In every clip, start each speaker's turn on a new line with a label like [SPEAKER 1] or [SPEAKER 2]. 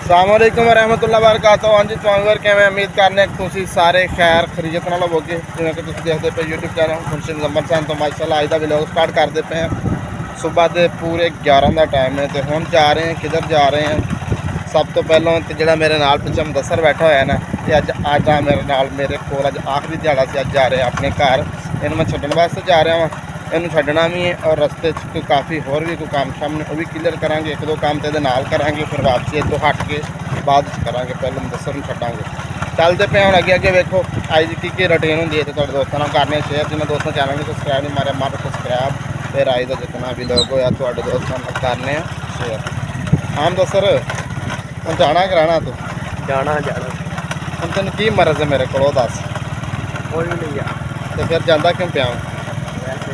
[SPEAKER 1] अस्सलामुअलैकुम रहमतुल्लाह बरकातहू। हाँ जी तुम किमें उम्मीद करने तुम सारे खैर खरीजत नाल होवोगे जिवें कि तुसीं देखदे पे यूट्यूब चैनल खुर्शीद मुज़म्मल सन। तो माशाअल्लाह अज दा व्लॉग स्टार्ट करते पे हैं। सुबह के पूरे 11 का टाइम है तो हुण जा रहे हैं किधर जा रहे हैं। सब तो पहलों तो जिहड़ा मेरे नाल पिछे मुदस्सर बैठा होया ना ये अज मेरे नाल मेरे कोल अज आखिरी दिहाड़ा से अज जा रहे हैं अपने घर। इन्हूं मैं छड्डण वास्ते जा रहा वां, इन्हूं छड्डना भी है और रस्ते कोई काफ़ी होर भी कोई काम शाम वो भी क्लीयर करांगे। एक दो काम तो ये नाल करांगे फिर वापसी इतों हट के बाद करांगे। पहले मुदस्सर छड्डांगे चलते पे हम अगे अगे वेखो अज की रूटीन होंगी है तो तुहाडे दोस्तों नाल करने शेयर। जिन्हें दोस्तों चैनल में सबसक्राइब नहीं मारे मारो सबसक्राइब। फिर अज का जितना भी लोग होया तुहाडे दोस्तों नाल करने शेयर। हाँ मुदस्सर हम जाना कराना तू
[SPEAKER 2] जाना जाना
[SPEAKER 1] हम तेन की मरज है मेरे को दस
[SPEAKER 2] कोई भी नहीं यार।
[SPEAKER 1] तो फिर जाता क्यों पिया
[SPEAKER 2] वैसे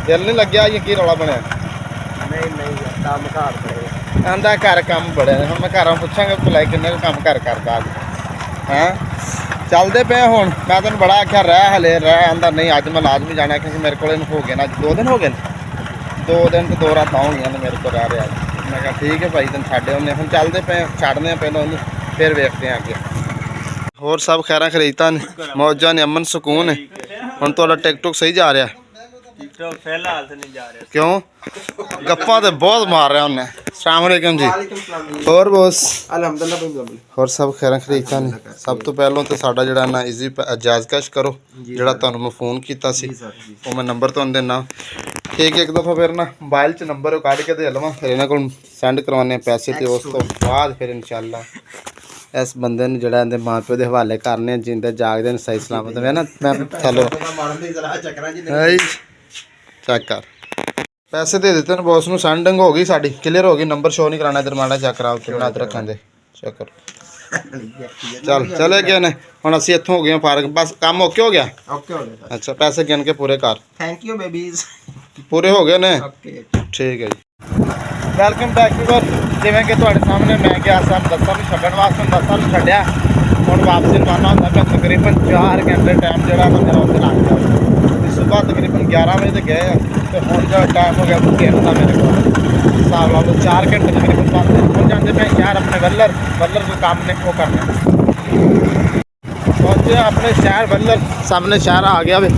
[SPEAKER 1] दिल नहीं लग्या ये की रौला बनया
[SPEAKER 2] नहीं नहीं यार, काम घर पड़े
[SPEAKER 1] आंदा घर काम बड़े ने हम मैं घर पुछांगा भुलाई किन्ने काम घर करता अज हैं। चलते पे हूँ मैं तेन बड़ा आख्या रह हले रह आंदा नहीं अज मैं लाजमी जाना क्योंकि मेरे को हो गए ना 2 दिन हो गए 2 दिन तो 2 रात हो गई ने मेरे को रह रहा। मैं कहा ठीक है भाई तेन छड्डे आने हम चलते पे छड्डने पहले उन्हें फिर वेखते हैं अगे। होर सब खैर खरीदता ने मौजा ने अमन सुकून है। हुण तुहाडा टिकटॉक सही जा रहा
[SPEAKER 2] टिकटॉक फिलहाल तो नहीं जा रहा।
[SPEAKER 1] क्यों गप्पा तो बहुत मार रहा उन्हें। अस्सलाम वालेकुम जी और बॉस
[SPEAKER 2] अल्हम्दुलिल्लाह
[SPEAKER 1] और सब खैर खरीदता ने। सब तो पहलों तो साडा जिहड़ा ना इजी जायज़ कैश करो जिहड़ा तुहानूं मैं फोन कीता सी वो मैं नंबर तुहानूं देना। ठीक एक दफ़ा फिर ना मोबाइल च नंबर कढ़ के दे लवां फिर इन्हां कोल सेंड करवाने पैसे तो उस तो बाद फिर इंशाअल्लाह इस बंदे ने जिहड़ा इहदे मां प्यो दे हवाले करने जिंदे जागदे ने सही सलामत है ना। मैं चलो चेक कर पैसे दे दिते बॉस नूं सेंडिंग हो गई साडी क्लीयर हो गई। नंबर शो नहीं कराना इधर माड़ा चेक करा उत्ते ना रखा दे चेक कर चल चले गए ने हुण असीं इत्थों हो गए फारग बस काम ओके हो गया।
[SPEAKER 2] ओके हो गया।
[SPEAKER 1] अच्छा पैसे गिन के पूरे कर
[SPEAKER 2] थैंक यू बेबीज
[SPEAKER 1] पूरे हो गए ने
[SPEAKER 2] ओके
[SPEAKER 1] ठीक है जी। वेलकम बैक व्यूअर जिवें कि तुहाडे सामने मैं गया सा मुदस्सर नूं छड्डण वास्ते मुदस्सर नूं छड्डिया हुण वापसी रवाना होंदा मैं तकरीबन 4 घंटे टाइम जिहड़ा ना मेरा उत्ते लग गया। सुबह तकरीबन 11 बजे तक गए तो हुण जो टाइम हो गया 3 का मेरे को हिसाब ला लो 4 घंटे तकरीबन बंद हो जाते मैं यार अपने वल्लर जो काम ने वो करने पहुँचे अपने शहर वल्लर सामने शहर आ गया वे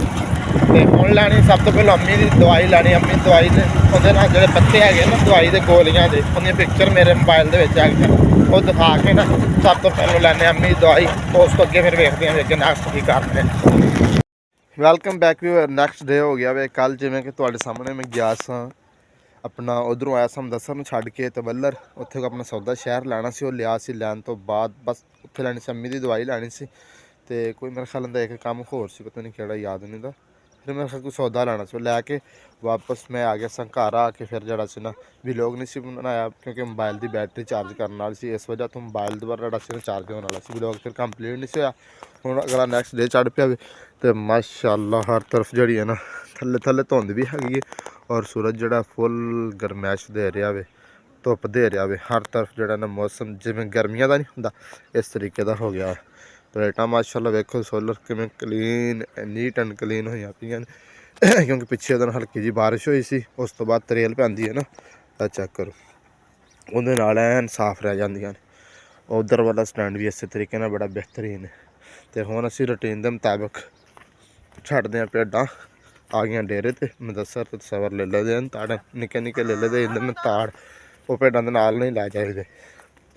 [SPEAKER 1] तो हुण लैनी सब तो पहले अम्मी की दवाई लैनी। अम्मी दवाई दे उहदे नाल जिहड़े पत्ते है ना दवाई के गोलियां दे उहदियां पिक्चर मेरे मोबाइल दे विच है वो दिखा के ना सब तो पहले लैने अम्मी की दवाई उस तो अगे फिर वेखते हैं अगे नैक्सट की करते हैं। Welcome back viewer next day हो गया वे कल जिवें कि तुहाडे सामने मैं गया सा अपना उधरों आया सा मुदस्सर नूं छड्ड के ते वल्लर उत्थे अपना सौदा शहर लैना सी। वो लिया सी लैन तो बाद बस उत्थे लैनी सी अम्मी की दवाई लैनी सी ते कोई मेरे ख्याल एक काम होर सी पता नहीं केड़ा याद नहीं था। फिर मेरे ख्याल कोई सौदा लैना सी लैके वापस मैं आ गया सा घर आके फिर जरा सी ना व्लॉग नहीं सी बनाया क्योंकि मोबाइल की बैटरी चार्ज करने वाली सी इस वजह तो मोबाइल दोबारा जरा सी चार्ज होने वाला सी व्लॉग फिर कंप्लीट नहीं सी होया। हुण अगला नैक्सट डे चढ़ पिया तो माशाअल्लाह हर तरफ जड़ी है ना थल्ले थल्ले धुंध भी हैगी और सूरज जड़ा फुल गरमैश दे रहा वे धुप दे रहा वे हर तरफ जड़ा ना मौसम जिवें गर्मियां का नहीं हुंदा इस तरीके का हो गया। प्लेटां माशाअल्लाह वेखो सोलर किवें क्लीन नीट एंड क्लीन होई पियां क्योंकि पिछले दिन हल्की जी बारिश हुई सी उस तो बाद तरेल पैंदी है ना चेक करो उहदे नाल ऐन साफ रह जांदियां ने। उधर वाला स्टैंड भी इस तरीके नाल बड़ा बेहतरीन है। तो हुण असीं रूटीन के मुताबिक छड्डदे आं भेड्डां आ गई डेरे ते मुदस्सर ते सवर ले लेदे हैं ताड़ निक्के निक्के ले लेदे इधर में ताड़ वो भेड्डां दे नाल नहीं लै चाहिदे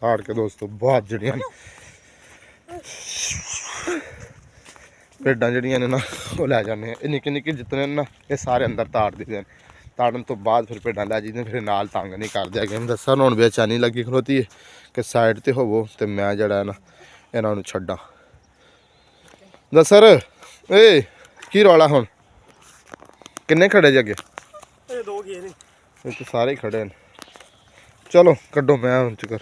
[SPEAKER 1] ताड़ के दोस्तों बहुत जड़ियां भेड्डां जड़ियां ने ना वो लै जाने निक्के निक्के जितने ना ये सारे अंदर ताड़ दिंदे हैं। ताड़न तो बाद फिर भेड्डां लै जाइदियां फिर नाल तंग नहीं करदे हैगे। मुदस्सर हुण बेचैनी लगी खलोती है कि साइड ते होवो ते मैं जड़ा है ना इन्हां नूं छड्डां। मुदस्सर ए की रौला हुण किन्ने खड़े जे अगे
[SPEAKER 2] दो गए ने
[SPEAKER 1] ये तो सारे ही खड़े हैं। चलो कड्डो मैं हुण चक्कर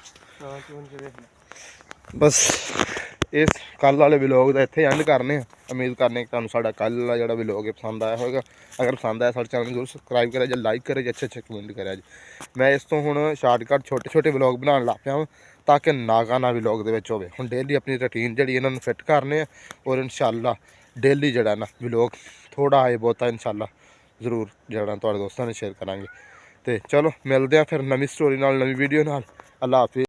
[SPEAKER 1] बस इस कल वाले व्लॉग का इत्थे एंड करने उम्मीद करने तुहानूं साडा कल वाला जिहड़ा व्लॉग है पसंद आया होगा। अगर पसंद आया साडे चैनल जरूर सबसक्राइब करें जी लाइक करें जी अच्छे अच्छे कमेंट करें जी। मैं इस तो हुण शार्टकट छोटे छोटे व्लॉग बनाने लग पिया ताकि नागा ना व्लॉग दे विच होवे। हुण डेली अपनी रूटीन जिहड़ी इन्हां नूं फिट करने और इंशाअल्लाह डेली जिहड़ा ना व्लॉग थोड़ा है बहुता इंशाअल्लाह जरूर जिहड़ा तुहाडे दोस्तां ने शेयर करांगे। तो चलो मिलते हैं फिर नवी स्टोरी नाल नवी वीडियो नाल। अल्लाह हाफिज़।